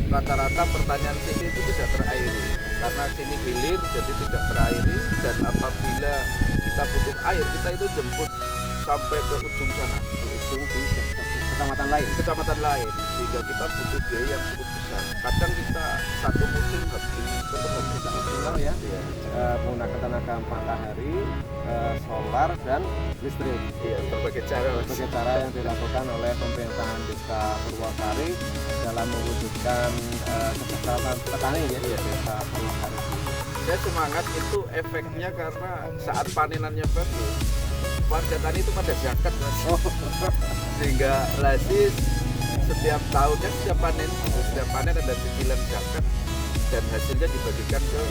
rata-rata pertanian sini itu tidak terairi karena sini hilir jadi tidak terairi, dan apabila kita butuh air kita itu jemput sampai ke ujung sana, ke ujung di kecamatan lain, sehingga kita butuh biaya yang cukup besar. Kadang kita satu musim tetap habis maksimal ya, menggunakan tenaga matahari, solar dan listrik. Iya, berbagai cara yang dilakukan oleh pemerintahan Desa Purwosari dalam mewujudkan kesejahteraan petani ya di Desa Purwosari. Saya semangat itu efeknya karena saat panenannya bagus, warga tani itu pada zakat, sehingga lasis setiap tahunnya setiap panen ada cicilan zakat, dan hasilnya dibagikan ke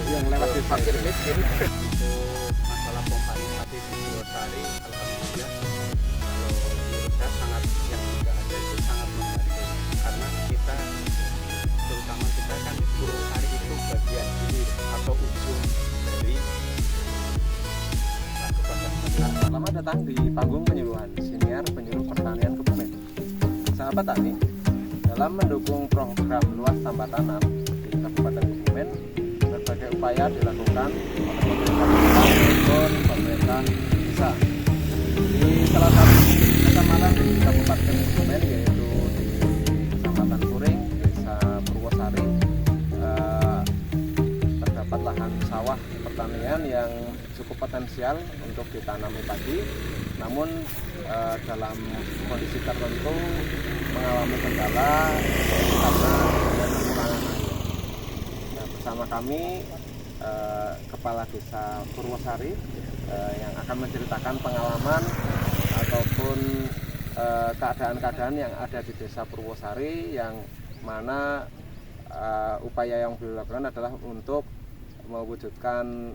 yang lewat ke fakir miskin. Untuk masalah pompa irigasi di Purwosari, alhamdulillah kalau menurut saya sangat, yang sudah ada itu sangat membantu, karena kita terutama kita kan Purwosari itu bagian hilir atau ujung dari Selamat datang di panggung penyuluhan siniar penyuluh pertanian Kebumen. Sahabat tani, dalam mendukung program luas tambah tanam di Kabupaten Kebumen, berbagai upaya dilakukan oleh pemerintah maupun pemerintah desa. Di salah satu kecamatan di Kabupaten Kebumen, yaitu di Kecamatan Puring, Desa Purwosari, terdapat lahan sawah pertanian yang cukup potensial untuk ditanami padi, namun dalam kondisi tertentu mengalami kendala karena adanya kekurangan air. Nah, bersama kami Kepala Desa Purwosari yang akan menceritakan pengalaman ataupun keadaan-keadaan yang ada di Desa Purwosari, yang mana upaya yang beliau lakukan adalah untuk mewujudkan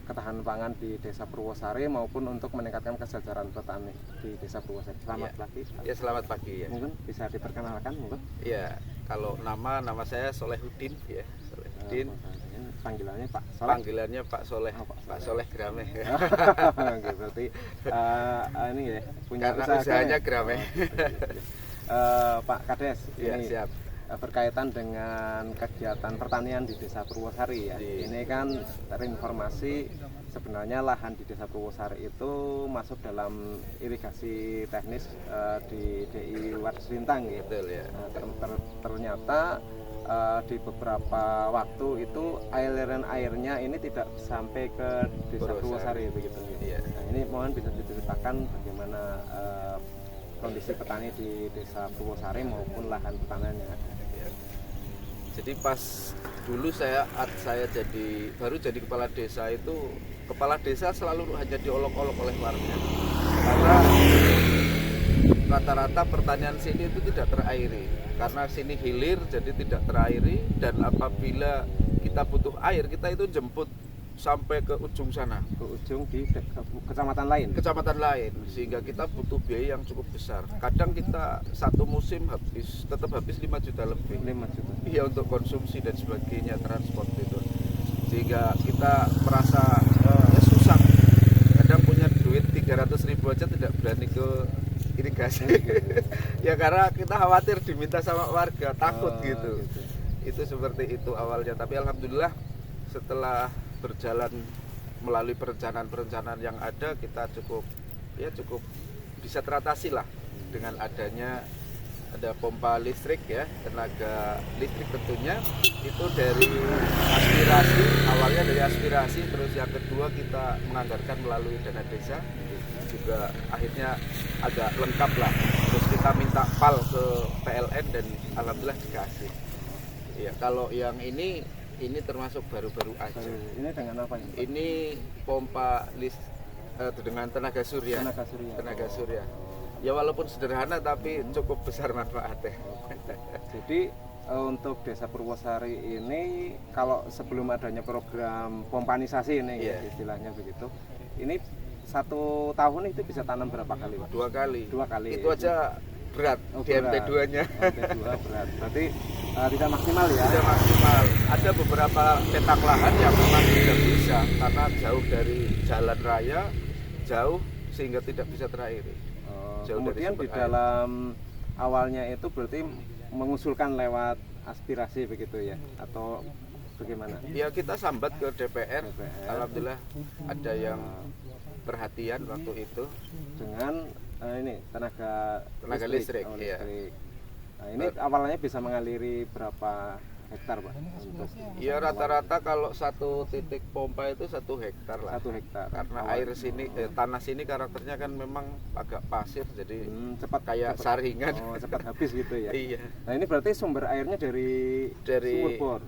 ketahanan pangan di Desa Purwosari maupun untuk meningkatkan kesejahteraan petani di Desa Purwosari. Selamat pagi. Ya, selamat pagi ya. Mungkin bisa diperkenalkan mungkin? Ya, kalau nama saya Solehuddin ya, Solehuddin. Panggilannya Pak Soleh. Panggilannya Pak Soleh. Pak Soleh Grameh. Oke, berarti ini ya punya karena usahanya Grameh. Pak Kades, Ya, ini siap. berkaitan dengan kegiatan pertanian di Desa Purwosari ya. Ini kan terinformasi sebenarnya lahan di Desa Purwosari itu masuk dalam irigasi teknis di DI Wat Selintang ya. Betul ya. Ternyata di beberapa waktu itu aliran airnya ini tidak sampai ke Desa Purwosari begitu. Iya. Nah, ini mohon bisa diceritakan bagaimana kondisi petani di Desa Purwosari maupun lahan pertaniannya. Jadi pas dulu saya baru jadi kepala desa itu, kepala desa selalu hanya diolok-olok oleh warga karena rata-rata pertanian sini itu tidak terairi karena sini hilir jadi tidak terairi, dan apabila kita butuh air kita itu jemput sampai ke ujung sana, ke ujung di kecamatan lain, sehingga kita butuh biaya yang cukup besar. Kadang kita satu musim tetap habis 5 juta lebih. 5 juta. Iya, untuk konsumsi dan sebagainya, transport itu, sehingga kita merasa ya susah. Kadang punya duit 300.000 aja tidak berani ke irigasi. Ya karena kita khawatir diminta sama warga, takut gitu. Itu seperti itu awalnya, tapi alhamdulillah setelah berjalan melalui perencanaan yang ada, kita cukup bisa teratasi lah dengan adanya ada pompa listrik ya, tenaga listrik tentunya itu dari aspirasi, awalnya dari aspirasi, terus yang kedua kita menganggarkan melalui dana desa, juga akhirnya agak lengkap lah, terus kita minta PAL ke PLN dan alhamdulillah dikasih. Ya, kalau yang ini termasuk baru-baru aja. Ini dengan apa ini? Ini pompa dengan tenaga surya. Tenaga surya. Ya walaupun sederhana tapi cukup besar manfaatnya. Jadi untuk Desa Purwosari ini, kalau sebelum adanya program pompanisasi ini ya, istilahnya begitu, ini 1 tahun itu bisa tanam berapa kali, Pak? 2 kali. 2 kali. Itu aja berat, DMT2-nya. DMT2 berat. Berarti tidak maksimal ya? Tidak maksimal. Ada beberapa petak lahan yang memang tidak bisa karena jauh dari jalan raya, jauh sehingga tidak bisa terairi. Kemudian di dalam awalnya itu berarti mengusulkan lewat aspirasi begitu ya, atau bagaimana? Ya kita sambat ke DPR. DPR. Alhamdulillah ada yang perhatian waktu itu Dengan ini tenaga listrik, Oh, iya. listrik. Nah, ini awalnya bisa mengaliri berapa hektar Pak? Untuk ya rata-rata kalau satu titik pompa itu 1 hektar lah. 1 hektar. Karena Awal. air sini tanah sini karakternya kan memang agak pasir, jadi cepat kayak saringan. Oh, cepat habis gitu ya. Iya, Nah, ini berarti sumber airnya dari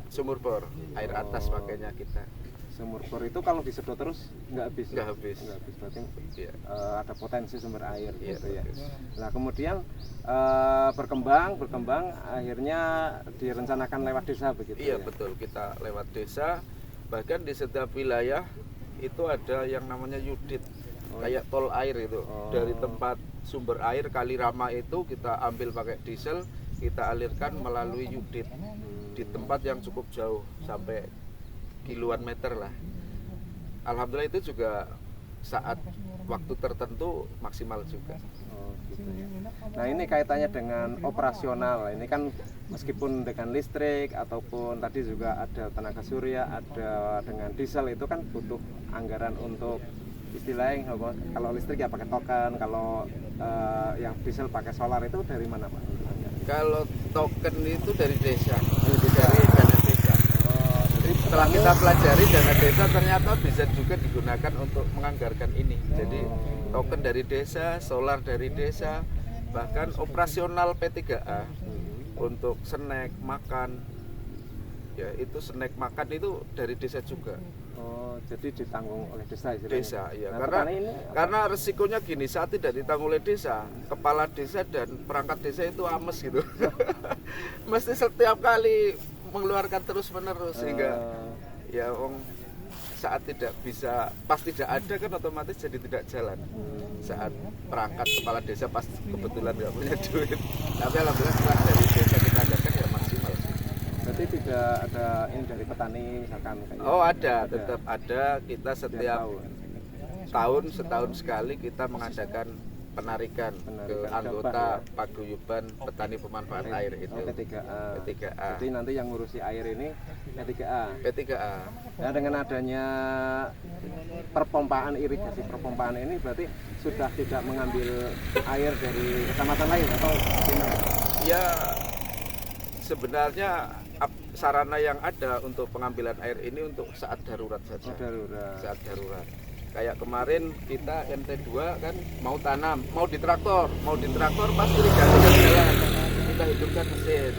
sumur bor, air atas Oh. pakainya kita. Sumur bor itu kalau disedot terus nggak habis. Nggak habis. Nggak habis. Berarti Iya. ada potensi sumber air Iya, gitu ya. bagus. Nah, kemudian berkembang akhirnya direncanakan lewat desa begitu Iya ya. betul, kita lewat desa, bahkan di setiap wilayah itu ada yang namanya yudit, kayak tol air itu. Dari tempat sumber air Kali Rama itu kita ambil pakai diesel, kita alirkan melalui yudit di tempat yang cukup jauh sampai kiloan meter lah. Alhamdulillah itu juga saat waktu tertentu maksimal juga. Oh, gitu ya. Nah, ini kaitannya dengan operasional. Ini kan meskipun dengan listrik ataupun tadi juga ada tenaga surya, ada dengan diesel, itu kan butuh anggaran untuk istilahnya kalau listrik ya pakai token, kalau yang diesel pakai solar itu dari mana Pak? Kalau token itu dari desa, dari dana desa. Setelah kita pelajari dana desa ternyata bisa juga digunakan untuk menganggarkan ini. Jadi token dari desa, solar dari desa, bahkan operasional P3A untuk snack makan, ya itu snack makan itu dari desa juga. Oh, jadi ditanggung oleh desa istilahnya. Desa, ya. Nah, karena resikonya gini, saat tidak ditanggung oleh desa, kepala desa dan perangkat desa itu ames gitu. Mesti setiap kali mengeluarkan terus menerus sehingga ya wong saat tidak bisa, pas tidak ada kan otomatis jadi tidak jalan. Saat perangkat kepala desa pas kebetulan nggak punya duit, tapi alhamdulillah setelah dari desa kita anggarkan ya maksimal. berarti tidak ada ini dari petani misalkan kayak Oh ada, tetap ada. Kita setiap tahun setahun sekali kita mengadakan penarikan ke anggota paguyuban petani pemanfaat air itu. P3A. P3A. Jadi nanti yang ngurusi air ini P3A. P3A. Nah, dengan adanya perpompaan, irigasi perpompaan ini berarti sudah tidak mengambil air dari kecamatan lain atau gimana? Ya sebenarnya sarana yang ada untuk pengambilan air ini untuk saat darurat saja. Oh, darurat. Saat darurat. Kayak kemarin kita MT2 kan mau tanam, mau di traktor pas irigasi kan jalan, kita hidupkan mesin.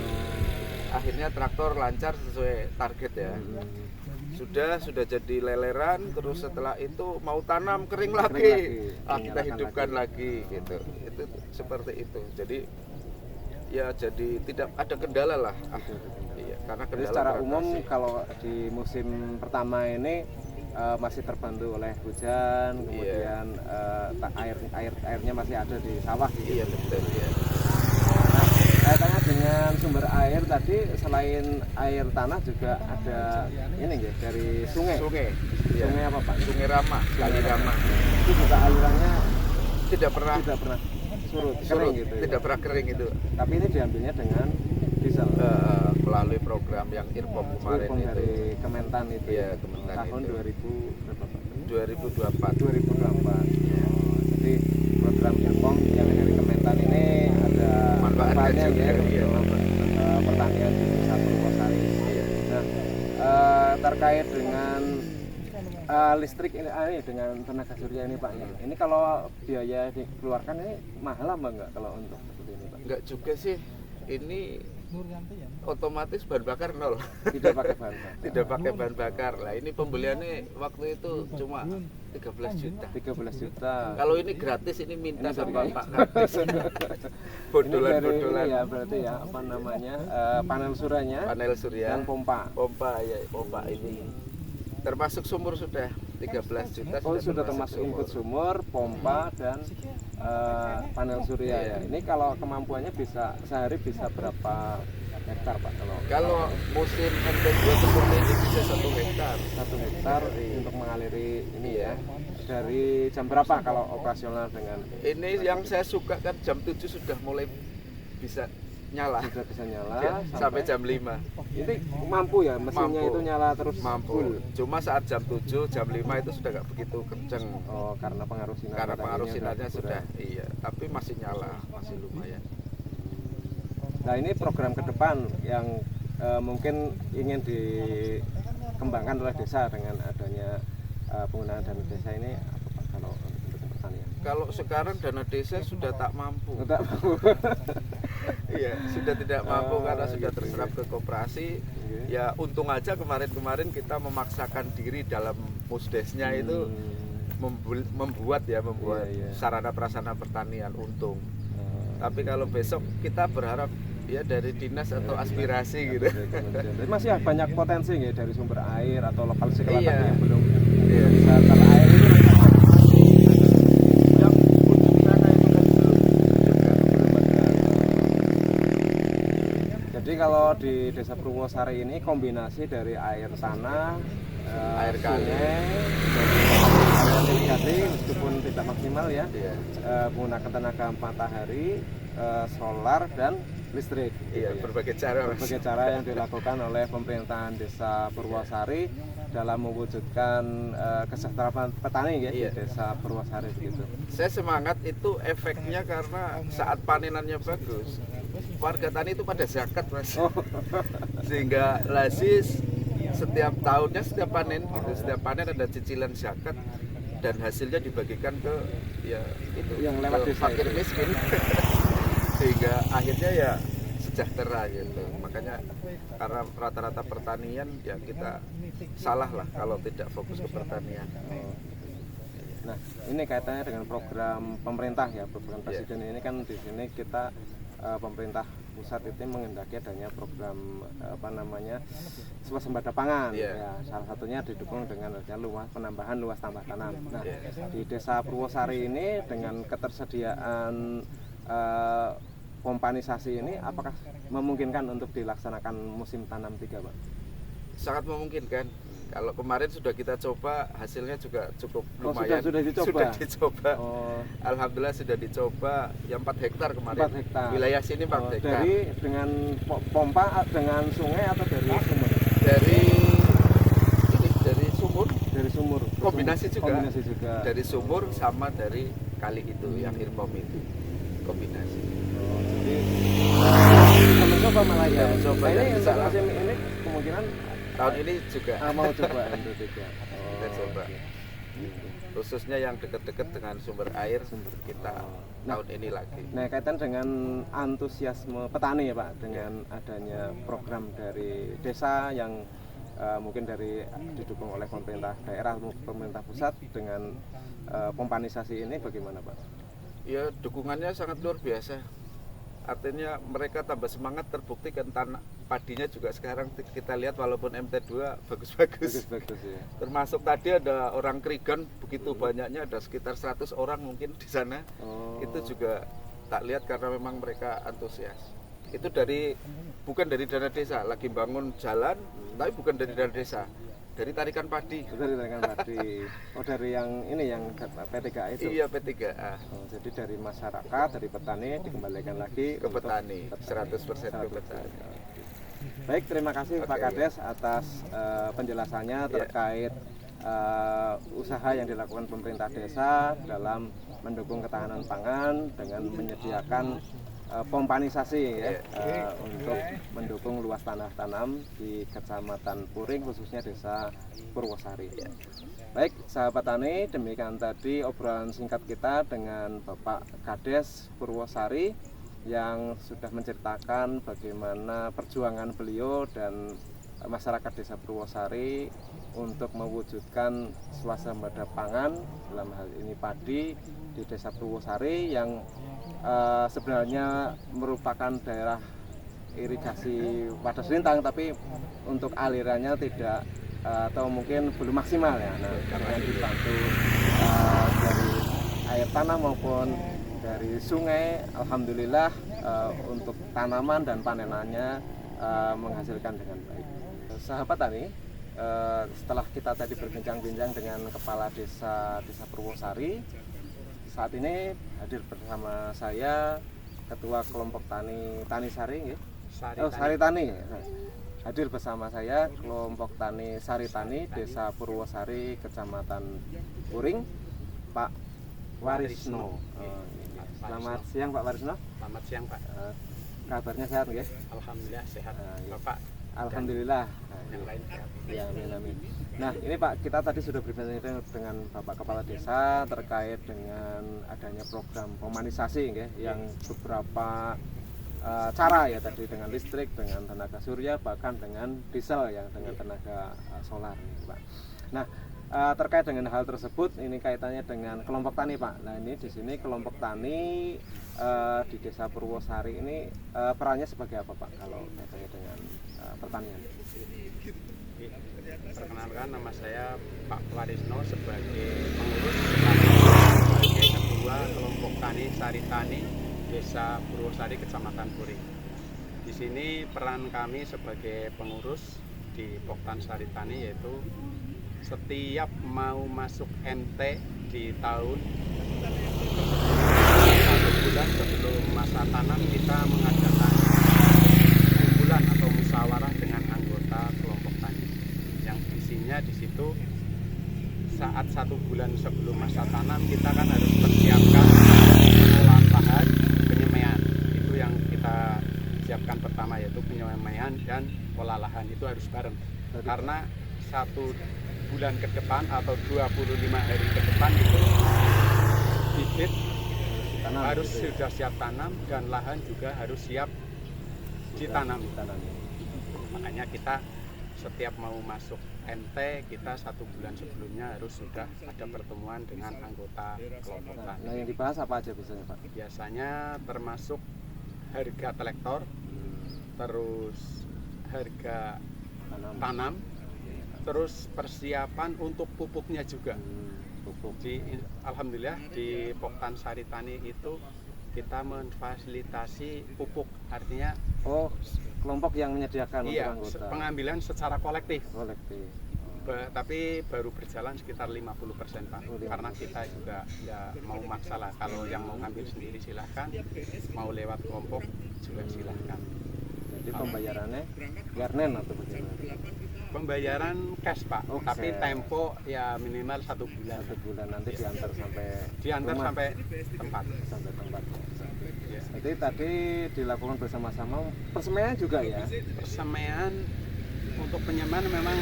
Akhirnya traktor lancar sesuai target ya. Sudah jadi leleran, terus setelah itu mau tanam kering lagi. Kita hidupkan lagi gitu. Itu seperti itu. Jadi ya jadi tidak ada kendala lah. Iya, karena kendala. Jadi secara umum kalau di musim pertama ini masih terbantu oleh hujan, kemudian airnya masih ada di sawah gitu. Iya betul ya. Nah, kaitannya dengan sumber air tadi, selain air tanah juga ada ini ya dari sungai. Iya. Sungai apa Pak? Sungai Rama, Kali Rama. Itu juga alirannya Tidak pernah surut, kering gitu. Tidak pernah kering itu. Tapi ini diambilnya dengan diesel. Melalui program yang IRPOM kemarin itu. Dari Kementan itu. Iya, Kementan tahun itu. 2000 berapa Pak? 2024. 2024. Jadi program IRPOM yang dari Kementan ini ada Manfaatnya juga, ya untuk pertanian di Desa Purwosari. Iya. Nah, terkait dengan listrik ini dengan tenaga surya ini Pak, ini kalau biaya dikeluarkan ini mahal apa enggak kalau untuk seperti ini Pak? Enggak juga sih. Ini otomatis bahan bakar nol. Tidak pakai bahan bakar. Tidak pakai bahan bakar. Lah ini pembeliannya waktu itu cuma 13 juta. 13 juta. Kalau ini gratis, ini minta Ini sama dari- Pak Kadis. Bodolan-bodolan. Ini ya berarti ya apa namanya panel suryanya Panel surya. dan pompa. Pompa ya, pompa ini. Termasuk sumur sudah 13 juta. Oh sudah termasuk input sumur, pompa dan panel surya ya. Ini kalau kemampuannya bisa sehari bisa berapa hektar Pak Kalau musim MT2 seperti ini bisa 1 hektar. 1 hektar untuk mengaliri ini ya. Dari jam berapa kalau operasional dengan Ini yang saya suka kan jam 7 sudah mulai bisa nyala. Sudah bisa nyala Sampai jam 5. Ini mampu ya mesinnya Mampu. itu nyala terus Mampu. full. Cuma saat jam 7, jam 5 itu sudah nggak begitu kenceng. Oh, karena pengaruh sinar. Karena pengaruh mataharinya sinarnya kurang. sudah, iya. Tapi masih nyala, masih lumayan. Nah, ini program ke depan yang mungkin ingin dikembangkan oleh desa dengan adanya penggunaan dana desa ini apa Pak kalau untuk pertanian? Kalau sekarang dana desa sudah tak mampu. Tidak mampu. Iya, sudah tidak mampu karena sudah gitu, terserap ke koperasi. Oke. Ya untung aja kemarin-kemarin kita memaksakan diri dalam pusdesnya itu membuat Iya, iya. sarana prasarana pertanian untung. Oh. Tapi kalau besok kita berharap ya dari dinas atau aspirasi gitu. Jadi masih banyak potensi nggak dari sumber air atau lokal sekolah Iya. yang belum Iya. bisa terair itu Yang ujung sana itu kan belum ada. Jadi kalau di Desa Purwosari ini kombinasi dari air tanah, Air kali. sungai, dan irigasi meskipun tidak maksimal ya, Iya. menggunakan tenaga matahari, solar dan listrik. Iya, gitu ya. berbagai cara Mas. Berbagai cara yang dilakukan oleh pemerintahan Desa Purwosari dalam mewujudkan kesejahteraan petani ya Iya. di Desa Purwosari begitu. Saya semangat itu efeknya karena saat panenannya bagus. Warga tani itu pada zakat Mas. Oh. Sehingga lasis setiap tahunnya setiap panen gitu, setiap panen ada cicilan zakat dan hasilnya dibagikan ke ya itu Yang lewat ke desa fakir itu. miskin. Sehingga akhirnya ya sejahtera gitu. Makanya karena rata-rata pertanian ya kita salah lah kalau tidak fokus ke pertanian. Nah, ini kaitannya dengan program pemerintah ya, program Iya. presiden ini kan di sini kita pemerintah pusat itu menghendaki adanya program apa namanya swasembada pangan. Iya. Ya, salah satunya didukung dengan adanya penambahan luas tambah tanam. Nah, Iya. di Desa Purwosari ini dengan ketersediaan pompanisasi ini apakah memungkinkan untuk dilaksanakan musim tanam 3, Pak? Sangat memungkinkan. Kalau kemarin sudah kita coba, hasilnya juga cukup Oh, lumayan. sudah dicoba? Sudah dicoba. Oh, Alhamdulillah sudah dicoba. Yang 4 hektar kemarin. 4 hektar. Wilayah sini 4 hektar. Dari dengan pompa dengan sungai atau dari sumur? Dari ini dari sumur, Dari sumur. kombinasi juga. Kombinasi juga. Dari sumur sama dari kali itu yang irpom itu. Kombinasi. Oh, jadi kita mencoba malah ya. Kita mencoba, Nah, dan ini bisa untuk lah. musim ini kemungkinan Tahun ini juga mau coba untuk 3. kita coba. Khususnya yang dekat-dekat dengan sumber air kita Nah. tahun ini lagi. Nah, kaitan dengan antusiasme petani ya Pak, dengan adanya program dari desa yang mungkin dari didukung oleh pemerintah daerah maupun pemerintah pusat dengan pompanisasi ini bagaimana Pak? Ya dukungannya sangat luar biasa. Artinya mereka tambah semangat, terbukti kan tanah padinya juga sekarang kita lihat walaupun MT2 bagus-bagus. Bagus ya. Termasuk tadi ada orang Krigan begitu banyaknya, ada sekitar 100 orang mungkin di sana. Oh. Itu juga tak lihat karena memang mereka antusias. Itu bukan dari dana desa, lagi bangun jalan, tapi bukan dari dana desa, dari tarikan padi. Dari tarikan padi. Oh, dari yang ini yang P3A itu. Iya, P3A. Oh, jadi dari masyarakat, dari petani dikembalikan lagi Ke untuk petani, 100% ke petani. Baik, terima kasih Oke, Pak Kades atas penjelasannya terkait usaha yang dilakukan pemerintah desa dalam mendukung ketahanan pangan dengan menyediakan pompanisasi ya, untuk mendukung luas tanah tanam di Kecamatan Puring khususnya Desa Purwosari. Baik, sahabat tani, demikian tadi obrolan singkat kita dengan Bapak Kades Purwosari yang sudah menceritakan bagaimana perjuangan beliau dan masyarakat Desa Purwosari untuk mewujudkan swasembada pangan, dalam hal ini padi, di Desa Purwosari yang sebenarnya merupakan daerah irigasi Wadas Lintang, tapi untuk alirannya tidak atau mungkin belum maksimal ya. Nah, karena dibantu dari air tanah maupun dari sungai, alhamdulillah untuk tanaman dan panenannya menghasilkan dengan baik. Sahabat tani, setelah kita tadi berbincang-bincang dengan Kepala Desa Purwosari, saat ini hadir bersama saya Ketua Kelompok Tani Sari nggih. Sari Sari Tani. Hadir bersama saya kelompok Tani Sari Tani Desa Purwosari Kecamatan Puring, Pak Warisno. Selamat siang Pak Warisno. Selamat siang Pak. Kabarnya sehat nggih? Alhamdulillah sehat. Bapak Alhamdulillah. yang lain sehat. Ya, amin. Nah, ini Pak, kita tadi sudah berbincang dengan Bapak Kepala Desa terkait dengan adanya program pemanisasi nggih, yang beberapa cara ya, tadi dengan listrik, dengan tenaga surya, bahkan dengan diesel yang dengan tenaga solar Pak. Nah, terkait dengan hal tersebut ini kaitannya dengan kelompok tani Pak. Nah, ini di sini kelompok tani di Desa Purwosari ini perannya sebagai apa Pak kalau kaitannya dengan pertanian? Perkenalkan, nama saya Pak Warisno sebagai pengurus sebagai ketua kelompok tani Sari Tani Desa Purwosari Kecamatan Puring. Di sini peran kami sebagai pengurus di Poktan Sari Tani yaitu setiap mau masuk MT di tahun 1 bulan sebelum masa tanam kita mengadakan kumpulan atau musyawarah dengan anggota kelompok tani yang isinya di situ saat 1 bulan sebelum masa tanam kita kan harus persiapkan pengolahan lahan, penyemaian. Itu yang kita siapkan pertama, yaitu penyemaian dan olah lahan itu harus bareng. Karena 1 bulan ke depan atau 25 hari ke depan itu bibit harus sudah siap tanam dan lahan juga harus siap ditanam. Makanya kita setiap mau masuk MT kita 1 bulan sebelumnya harus sudah ada pertemuan dengan anggota kelompok tani. Nah, yang dibahas apa aja biasanya Pak? Biasanya termasuk harga traktor, terus harga tanam, terus persiapan untuk pupuknya juga. Alhamdulillah di Poktan Sari Tani itu kita memfasilitasi pupuk, artinya kelompok yang menyediakan iya, untuk anggota. pengambilan secara kolektif. Tapi baru berjalan sekitar 50% Pak. Karena kita juga ya mau maksa lah, kalau yang mau ngambil sendiri silahkan, mau lewat kelompok juga silahkan. Jadi pembayarannya garnen atau bagaimana? Pembayaran cash Pak, tapi cash. tempo ya minimal 1 bulan. 1 bulan nanti diantar sampai rumah, sampai tempat. Ya. Jadi tadi dilakukan bersama-sama. Persemaian juga ya? Persemaian untuk penyemaian memang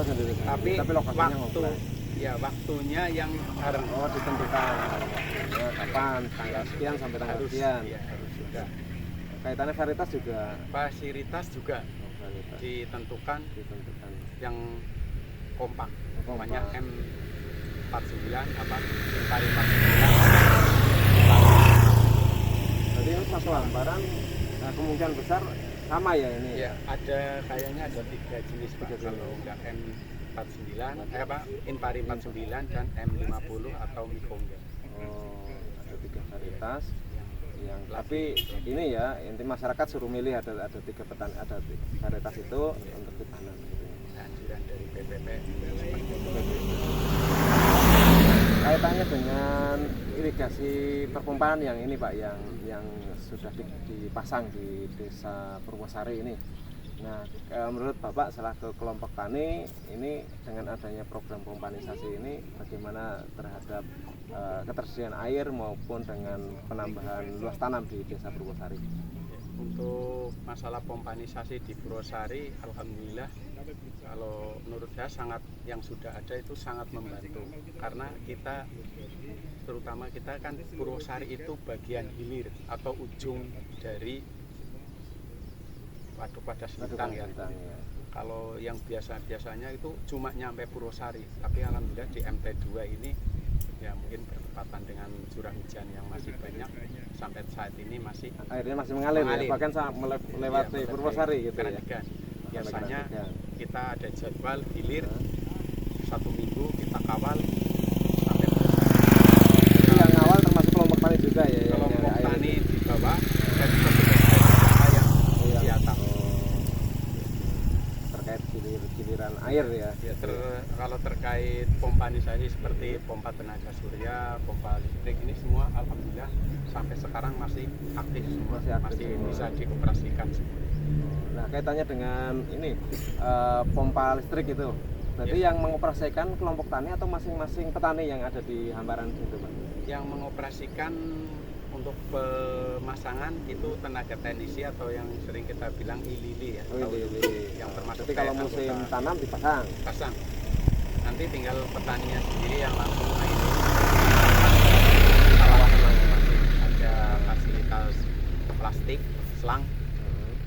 sendiri-sendiri. Tapi lokasinya waktunya yang bareng. Ditentukan. Ya, kapan? Tanggal sekian sampai tanggal sekian. Iya, harus sudah. Kaitannya varietas juga. Fasilitas juga ditentukan yang kompak. Banyak M49 Impari 49. Jadi ini satu hamparan, kemungkinan besar sama ya ini? Ya, kayaknya ada 3 jenis Pak. Kalau enggak M49, Impari 49 dan M50 atau Mikongga. Ada 3 varietas. Tapi ini ya, inti masyarakat suruh milih ada 3 varietas itu untuk ditanam. Anjuran dari PPP. Kaitannya dengan irigasi perpompaan yang ini Pak, yang sudah dipasang di Desa Purwosari ini. Nah, menurut Bapak selaku kelompok tani ini dengan adanya program pompanisasi ini bagaimana terhadap ketersediaan air maupun dengan penambahan luas tanam di Desa Purwosari? Untuk masalah pompanisasi di Purwosari, alhamdulillah kalau menurut saya yang sudah ada itu sangat membantu, karena terutama kita kan Purwosari itu bagian hilir atau ujung dari Waduk Wadas Sintang ya. Kalau yang biasanya itu cuma nyampe Purwosari, tapi alhamdulillah di MT2 ini ya mungkin bertepatan dengan curah hujan yang masih banyak, sampai saat ini airnya masih mengalir. Ya? Bahkan melewati Purwosari gitu ya. Biasanya kita ada jadwal hilir 1 minggu kita kawal sampai Purwosari. Yang awal termasuk kelompok tani juga ya? Kelompok tani di bawah dan petugas yang di atas. Terkait giliran air air ya. Ya, kalau terkait pompanisasi seperti pompa tenaga surya, pompa listrik ini semua alhamdulillah sampai sekarang masih aktif semua, Masih aktif masih semua. bisa dioperasikan semua. Nah, kaitannya dengan ini pompa listrik itu. Berarti yang mengoperasikan kelompok tani atau masing-masing petani yang ada di hamparan situ, Pak? Yang mengoperasikan untuk pemasangan itu tenaga teknisi atau yang sering kita bilang ilili ya. Oh, atau ini. yang termasuk Jadi kalau kayak musim anggota tanam dipasang. pasang. Nanti tinggal petaninya sendiri yang langsung main. Kalau masih ada fasilitas plastik, selang,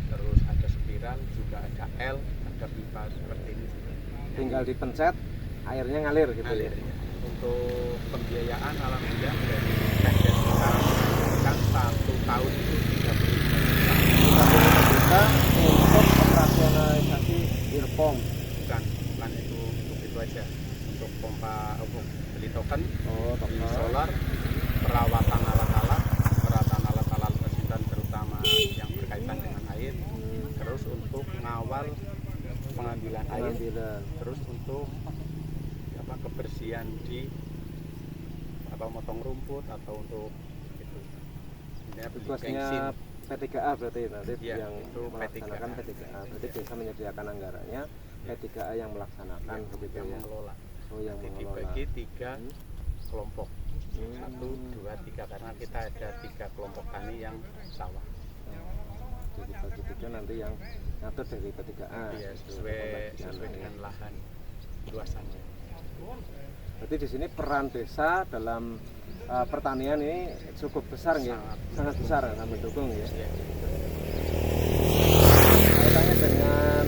terus ada spiral, juga ada L, ada pipa seperti ini. Tinggal dipencet, airnya ngalir gitu Ngalir, ya. ya. Untuk pembiayaan alhamdulillah dari Pemda kita kan 1 tahun itu 35 juta untuk operasionalisasi earpom. bukan itu untuk itu aja, untuk pompa, untuk beli token, Oh, beli token. solar, perawatan alat-alat dan terutama yang berkaitan dengan air, terus untuk mengawal pengambilan air, Pengambilan. terus untuk kebersihan di motong rumput atau untuk itu sebenarnya beli bensin. Tugasnya P3A berarti nanti Ya, yang itu melaksanakan P3A. P3A. Berarti desa menyediakan anggarannya, P3A yang melaksanakan begitu yang ya. mengelola. Oh, yang Jadi mengelola. dibagi 3 kelompok, Hmm. 1, 2, 3 karena kita ada 3 kelompok tani yang sawah. Jadi bagi 3 nanti yang ngatur dari P3A. Iya, gitu, sesuai pembagian. dengan lahan luasannya. Berarti di sini peran desa dalam pertanian ini cukup besar nggih? Sangat besar ya, mendukung ya. Ya, Kaitannya dengan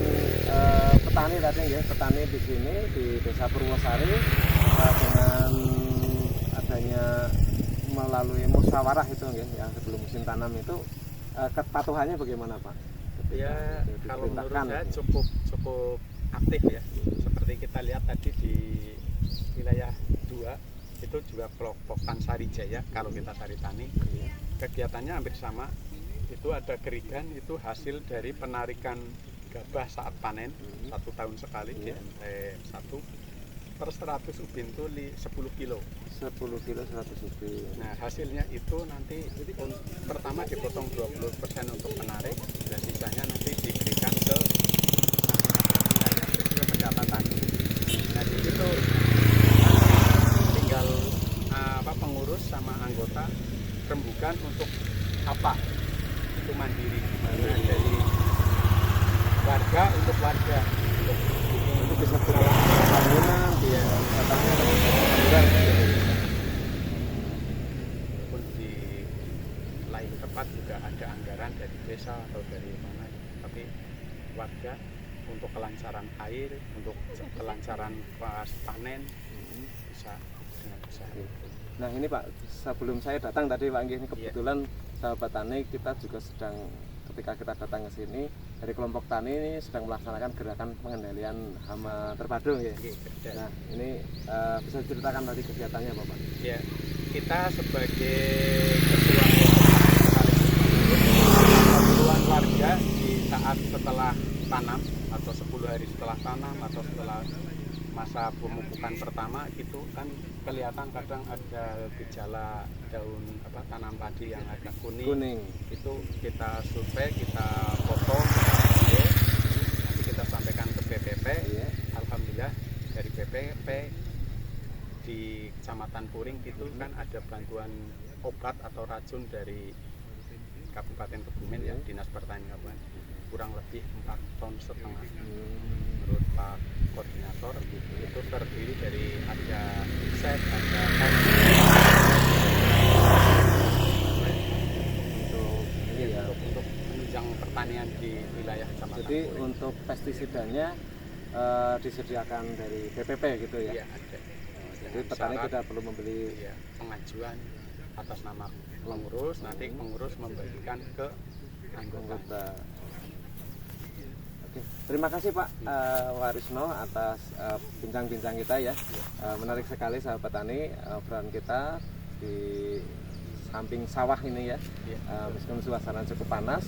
petani tadi ya, petani di sini di Desa Purwosari dengan adanya melalui musyawarah itu yang sebelum musim tanam itu kepatuhannya bagaimana, Pak? ya Ketika kalau menurut diperintahkan. saya cukup aktif ya. Seperti kita lihat tadi di wilayah 2 itu juga kelompok Tansari Jaya, kalau kita Sari Tani kegiatannya hampir sama. Itu ada kerigan, itu hasil dari penarikan gabah saat panen 1 tahun sekali di NT1 per 100 ubin itu 10 kilo. 10 kilo 100 ubin. Nah hasilnya itu nanti pertama dipotong 20% untuk penarik dan sisanya nanti diberikan ke wilayah sesuai pendapatan. Nah di situ tinggal pengurus sama anggota rembukan untuk apa itu mandiri. Nah, dari warga untuk warga Itu bisa bangunan, dia katanya bangunan. pun di lain tempat juga ada anggaran dari desa atau dari mana, tapi warga untuk kelancaran air, untuk kelancaran pas panen bisa dengan besar. Nah ini Pak, sebelum saya datang tadi Pak ini kebetulan sahabat tani kita juga sedang ketika kita datang ke sini dari kelompok tani ini sedang melaksanakan gerakan pengendalian hama terpadu ya. Nah ini bisa diceritakan tadi kegiatannya Bapak? Ya, kita sebagai ketua keperluan warga di saat setelah tanam atau 10 hari setelah tanam atau setelah masa pemupukan pertama itu kan kelihatan kadang ada gejala daun tanam padi yang agak kuning. Itu kita survei, kita foto, kita video, nanti kita sampaikan ke BPP. Alhamdulillah dari BPP di Kecamatan Puring itu kan ada bantuan obat atau racun dari Kabupaten Kebumen ya, Dinas Pertanian Kabupaten, kurang lebih 4,5 ton. Menurut Pak Koordinator itu terdiri dari ada set, ada untuk menunjang pertanian di wilayah Kecamatan Jadi Puring. untuk pestisidanya disediakan dari BPP gitu ya? Iya, ada. Jadi petani tidak perlu membeli. Iya, pengajuan atas nama pengurus, nanti pengurus membagikan ke anggota. Oke, terima kasih Pak Warisno atas bincang-bincang kita ya. Menarik sekali sahabat tani obrolan kita di samping sawah ini ya. Meskipun suasana cukup panas,